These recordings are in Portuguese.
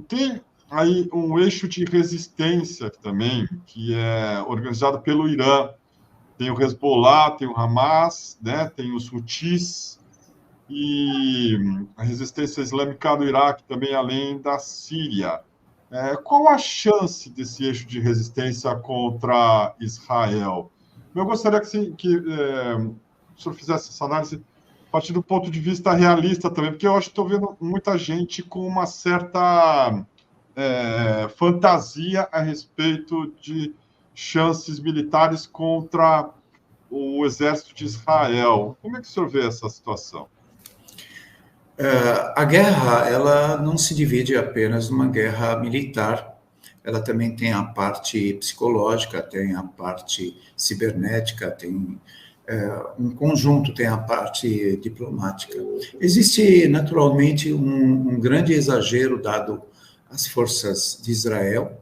tem aí um eixo de resistência também, que é organizado pelo Irã. Tem o Hezbollah, tem o Hamas, né? Tem os Houthis e a resistência islâmica do Iraque também, além da Síria. Qual a chance desse eixo de resistência contra Israel? Eu gostaria o senhor fizesse essa análise a partir do ponto de vista realista também, porque eu acho que estou vendo muita gente com uma certa fantasia a respeito de chances militares contra o exército de Israel. Como é que o senhor vê essa situação? A guerra, ela não se divide apenas numa guerra militar, ela também tem a parte psicológica, tem a parte cibernética, tem um conjunto, tem a parte diplomática. Existe, naturalmente, um grande exagero dado às forças de Israel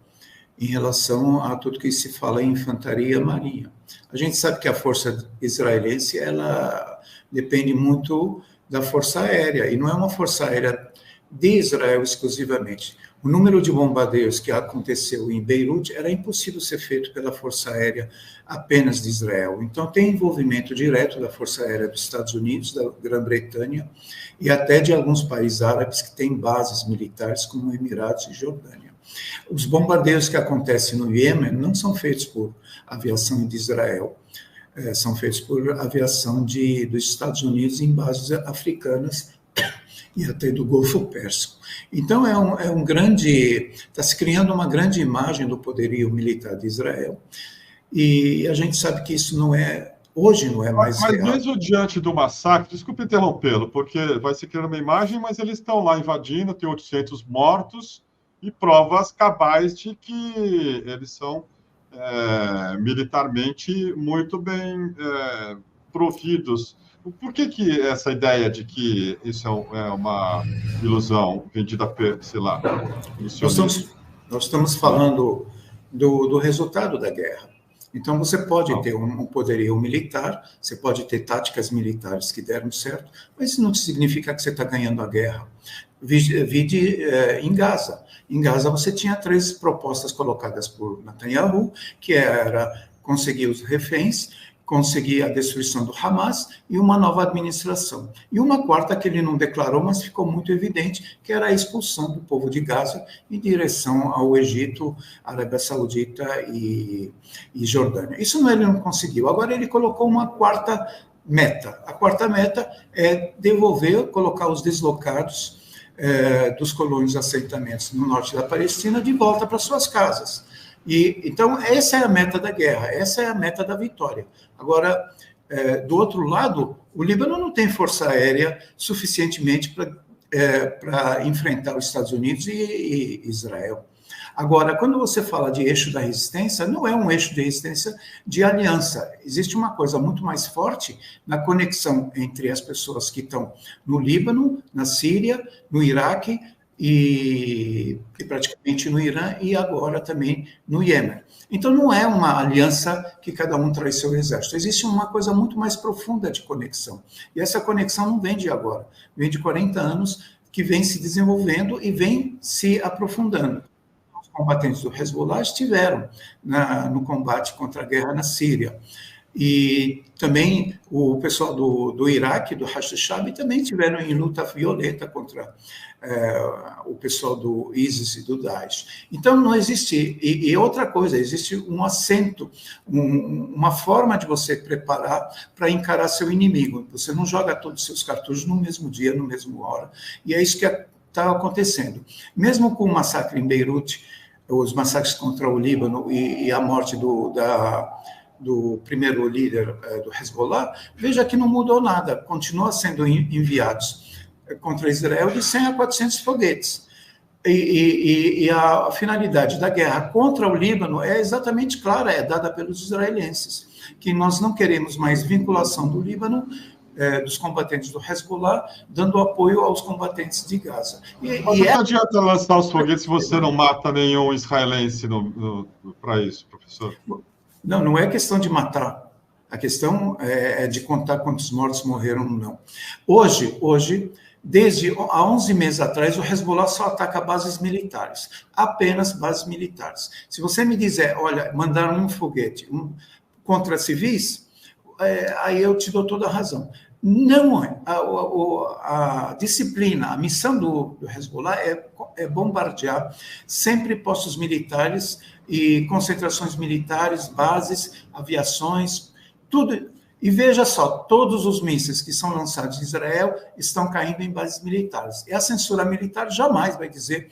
em relação a tudo que se fala em infantaria marinha. A gente sabe que a força israelense, ela depende muito da força aérea, e não é uma força aérea de Israel exclusivamente. O número de bombardeios que aconteceu em Beirute era impossível ser feito pela força aérea apenas de Israel. Então, tem envolvimento direto da força aérea dos Estados Unidos, da Grã-Bretanha e até de alguns países árabes que têm bases militares, como Emirados e Jordânia. Os bombardeios que acontecem no Iêmen não são feitos por aviação de Israel, são feitos por aviação dos Estados Unidos em bases africanas e até do Golfo Pérsico. Então, está se criando uma grande imagem do poderio militar de Israel, e a gente sabe que isso hoje não é mais real. Mas mesmo diante do massacre, desculpe interrompê-lo, porque vai se criando uma imagem, mas eles estão lá invadindo, tem 800 mortos e provas cabais de que eles são militarmente muito bem providos. Por que essa ideia de que isso é uma ilusão vendida, sei lá, nós estamos falando do resultado da guerra. Então, você pode ter um poderio militar, você pode ter táticas militares que deram certo, mas isso não significa que você está ganhando a guerra. Vide em Gaza. Em Gaza, você tinha 3 propostas colocadas por Netanyahu, que era conseguir os reféns, conseguir a destruição do Hamas e uma nova administração. E uma quarta que ele não declarou, mas ficou muito evidente, que era a expulsão do povo de Gaza em direção ao Egito, Arábia Saudita e Jordânia. Isso ele não conseguiu. Agora ele colocou uma quarta meta. A quarta meta é colocar os deslocados dos colônios de assentamentos no norte da Palestina de volta para suas casas. Então, essa é a meta da guerra, essa é a meta da vitória. Agora, do outro lado, o Líbano não tem força aérea suficientemente para enfrentar os Estados Unidos e Israel. Agora, quando você fala de eixo da resistência, não é um eixo de resistência de aliança. Existe uma coisa muito mais forte na conexão entre as pessoas que estão no Líbano, na Síria, no Iraque e praticamente no Irã e agora também no Iêmen. Então, não é uma aliança que cada um traz seu exército. Existe uma coisa muito mais profunda de conexão. E essa conexão não vem de agora. Vem de 40 anos, que vem se desenvolvendo e vem se aprofundando. Os combatentes do Hezbollah estiveram no combate contra a guerra na Síria. E também o pessoal do Iraque, do Hashd al-Shaabi, também estiveram em luta violenta contra o pessoal do ISIS e do Daesh. Então, não existe... E outra coisa, existe um assento, uma forma de você preparar para encarar seu inimigo. Você não joga todos os seus cartuchos no mesmo dia, no mesmo hora. E é isso que está acontecendo. Mesmo com o massacre em Beirute, os massacres contra o Líbano e a morte do primeiro líder do Hezbollah, veja que não mudou nada, continua sendo enviados contra Israel de 100 a 400 foguetes. E a finalidade da guerra contra o Líbano é exatamente clara, é dada pelos israelenses, que nós não queremos mais vinculação do Líbano, dos combatentes do Hezbollah, dando apoio aos combatentes de Gaza. Mas não adianta lançar os foguetes se você não mata nenhum israelense para isso, professor? Não é questão de matar. A questão é de contar quantos mortos morreram ou não. Hoje desde há 11 meses atrás, o Hezbollah só ataca bases militares, apenas bases militares. Se você me dizer, olha, mandaram um foguete contra civis, aí eu te dou toda a razão. Não, a disciplina, a missão do Hezbollah é bombardear sempre postos militares e concentrações militares, bases, aviações, tudo. E veja só, todos os mísseis que são lançados em Israel estão caindo em bases militares. E a censura militar jamais vai dizer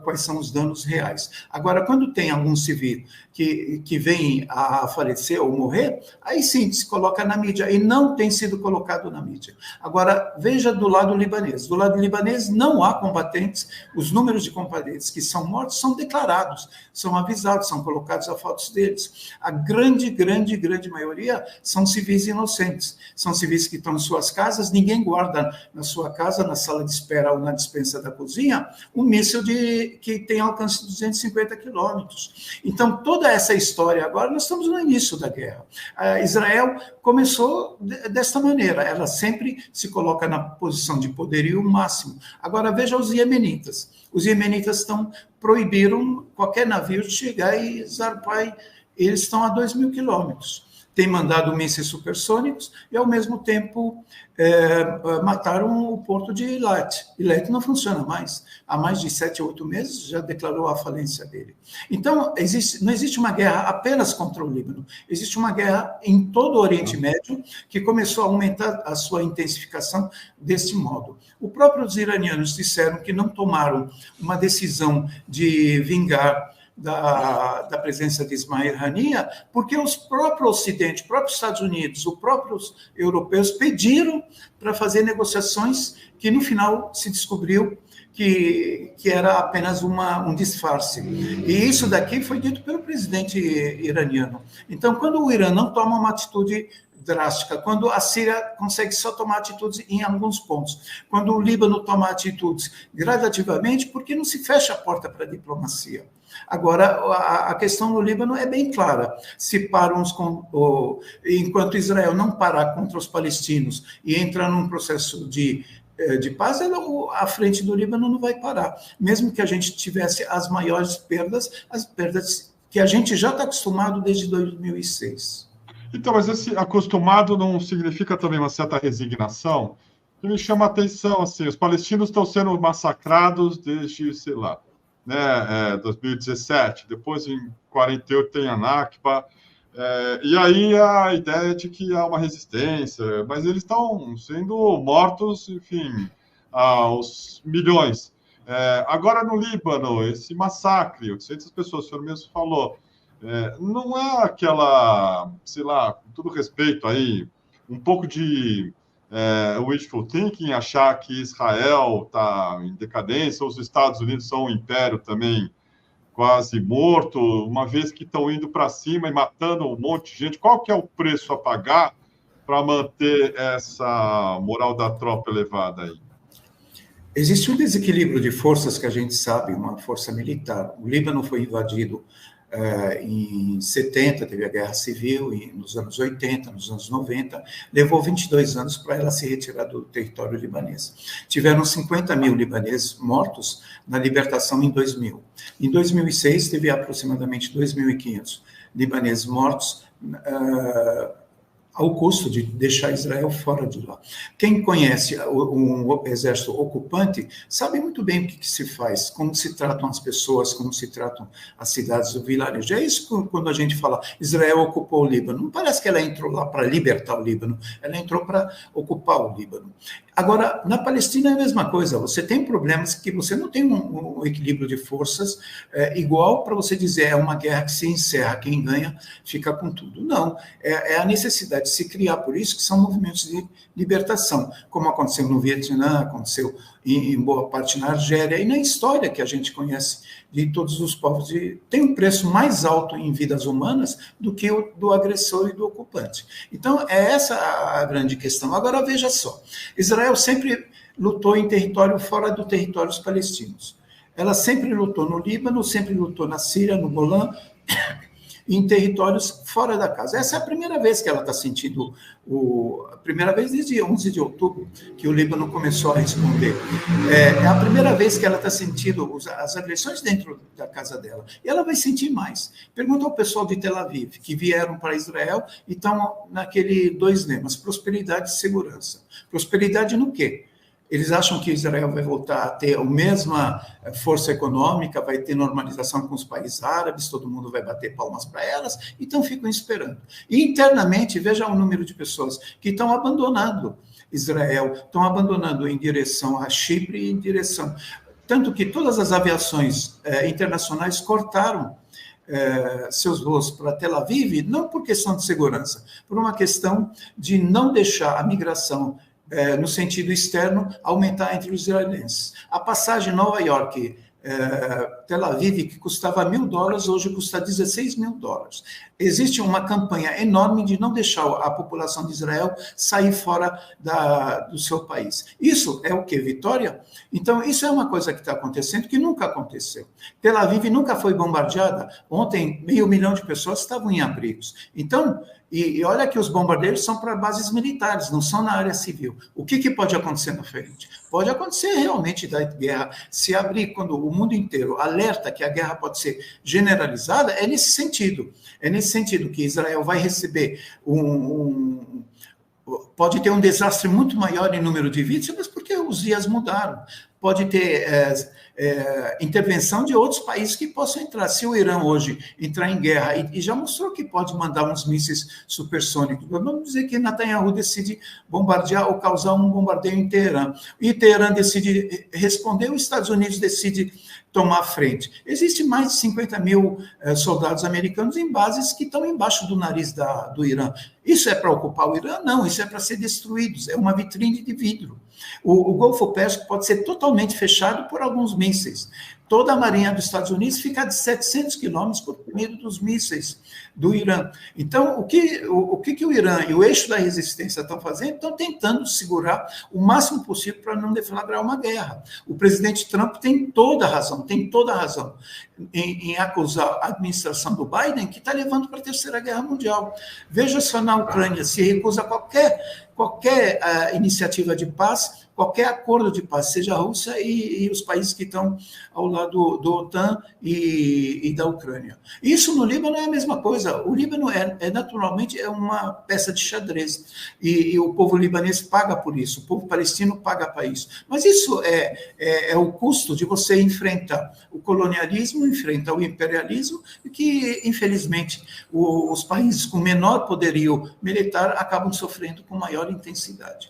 quais são os danos reais. Agora, quando tem algum civil que vem a falecer ou morrer, aí sim se coloca na mídia, e não tem sido colocado na mídia. Agora, veja do lado libanês. Do lado libanês não há combatentes, os números de combatentes que são mortos são declarados, são avisados, são colocados a fotos deles. A grande maioria são civis inocentes, são civis que estão em suas casas, ninguém guarda na sua casa, na sala de espera ou na despensa da cozinha, um míssil que tem alcance de 250 quilômetros. Então, toda essa história agora, nós estamos no início da guerra. Israel começou desta maneira, ela sempre se coloca na posição de poderio máximo. Agora, veja os iemenitas. Os iemenitas proibiram qualquer navio de chegar e zarpar, eles estão a 2.000 quilômetros. Tem mandado mísseis supersônicos e, ao mesmo tempo, mataram o porto de Eilat. Eilat não funciona mais. Há mais de 7 ou 8 meses já declarou a falência dele. Então, não existe uma guerra apenas contra o Líbano. Existe uma guerra em todo o Oriente Médio que começou a aumentar a sua intensificação deste modo. Os próprios iranianos disseram que não tomaram uma decisão de vingar da presença de Ismail Haniyeh, porque os próprios Ocidente, os próprios Estados Unidos, os próprios europeus pediram para fazer negociações que, no final, se descobriu que era apenas um disfarce. E isso daqui foi dito pelo presidente iraniano. Então, quando o Irã não toma uma atitude drástica, quando a Síria consegue só tomar atitudes em alguns pontos, quando o Líbano toma atitudes gradativamente, porque não se fecha a porta para a diplomacia. Agora, a questão no Líbano é bem clara. Se param enquanto Israel não parar contra os palestinos e entrar num processo de paz, a frente do Líbano não vai parar. Mesmo que a gente tivesse as maiores perdas, as perdas que a gente já está acostumado desde 2006. Então, mas esse acostumado não significa também uma certa resignação? Que me chama a atenção, assim, os palestinos estão sendo massacrados desde, sei lá, 2017, depois em 48 tem a Nakba, e aí a ideia de que há uma resistência, mas eles estão sendo mortos, enfim, aos milhões. Agora no Líbano, esse massacre, 800 pessoas, o senhor mesmo falou, não é aquela, sei lá, com todo respeito aí, um pouco de wishful thinking, achar que Israel está em decadência, os Estados Unidos são um império também quase morto, uma vez que estão indo para cima e matando um monte de gente. Qual que é o preço a pagar para manter essa moral da tropa elevada aí? Existe um desequilíbrio de forças que a gente sabe, uma força militar. O Líbano foi invadido em 70, teve a Guerra Civil, nos anos 80, nos anos 90, levou 22 anos para ela se retirar do território libanês. Tiveram 50 mil libaneses mortos na libertação em 2000. Em 2006, teve aproximadamente 2.500 libaneses mortos ao custo de deixar Israel fora de lá. Quem conhece um exército ocupante sabe muito bem o que se faz, como se tratam as pessoas, como se tratam as cidades do vilarejo. É isso quando a gente fala Israel ocupou o Líbano. Não parece que ela entrou lá para libertar o Líbano, ela entrou para ocupar o Líbano. Agora, na Palestina é a mesma coisa, você tem problemas que você não tem um equilíbrio de forças igual para você dizer é uma guerra que se encerra, quem ganha fica com tudo. Não, é a necessidade de se criar, por isso que são movimentos de libertação, como aconteceu no Vietnã, aconteceu em boa parte na Argélia, e na história que a gente conhece de todos os povos, tem um preço mais alto em vidas humanas do que o do agressor e do ocupante. Então, é essa a grande questão. Agora, veja só, Israel sempre lutou em território fora do território dos palestinos. Ela sempre lutou no Líbano, sempre lutou na Síria, no Golã, em territórios fora da casa. Essa é a primeira vez que ela está sentindo, a primeira vez desde 11 de outubro, que o Líbano começou a responder. É a primeira vez que ela está sentindo as agressões dentro da casa dela. E ela vai sentir mais. Pergunta ao pessoal de Tel Aviv, que vieram para Israel e estão naquele 2 lemas, prosperidade e segurança. Prosperidade no quê? Eles acham que Israel vai voltar a ter a mesma força econômica, vai ter normalização com os países árabes, todo mundo vai bater palmas para elas, então ficam esperando. E internamente, veja o número de pessoas que estão abandonando Israel, estão abandonando em direção a Chipre, em direção... Tanto que todas as aviações internacionais cortaram seus voos para Tel Aviv, não por questão de segurança, por uma questão de não deixar a migração no sentido externo, aumentar entre os israelenses. A passagem Nova York, Tel Aviv, que custava $1.000, hoje custa $16.000. Existe uma campanha enorme de não deixar a população de Israel sair fora do seu país. Isso é o quê? Vitória? Então, isso é uma coisa que está acontecendo que nunca aconteceu. Tel Aviv nunca foi bombardeada. Ontem, 500 mil de pessoas estavam em abrigos. Então, e olha que os bombardeiros são para bases militares, não são na área civil. O que pode acontecer na frente? Pode acontecer realmente da guerra se abrir, quando o mundo inteiro alerta que a guerra pode ser generalizada, é nesse sentido. É nesse sentido que Israel vai receber pode ter um desastre muito maior em número de vítimas, porque os dias mudaram. Pode ter intervenção de outros países que possam entrar. Se o Irã hoje entrar em guerra, e já mostrou que pode mandar uns mísseis supersônicos, vamos dizer que Netanyahu decide bombardear ou causar um bombardeio em Teherã, e Teherã decide responder, os Estados Unidos decide tomar a frente. Existem mais de 50 mil soldados americanos em bases que estão embaixo do nariz do Irã. Isso é para ocupar o Irã? Não, isso é para ser destruídos, é uma vitrine de vidro. O Golfo Pérsico pode ser totalmente fechado por alguns mísseis. Toda a marinha dos Estados Unidos fica a 700 quilômetros por medo dos mísseis do Irã. Então, o que o Irã e o eixo da resistência estão fazendo? Estão tentando segurar o máximo possível para não deflagrar uma guerra. O presidente Trump tem toda a razão em acusar a administração do Biden, que está levando para a Terceira Guerra Mundial. Veja só na Ucrânia, se recusa qualquer iniciativa de paz, qualquer acordo de paz, seja a Rússia e os países que estão ao lado do OTAN e da Ucrânia. Isso no Líbano é a mesma coisa. O Líbano naturalmente é uma peça de xadrez e o povo libanês paga por isso, o povo palestino paga para isso. Mas isso é o custo de você enfrentar o colonialismo, enfrentar o imperialismo, e que, infelizmente, os países com menor poderio militar acabam sofrendo com maior intensidade.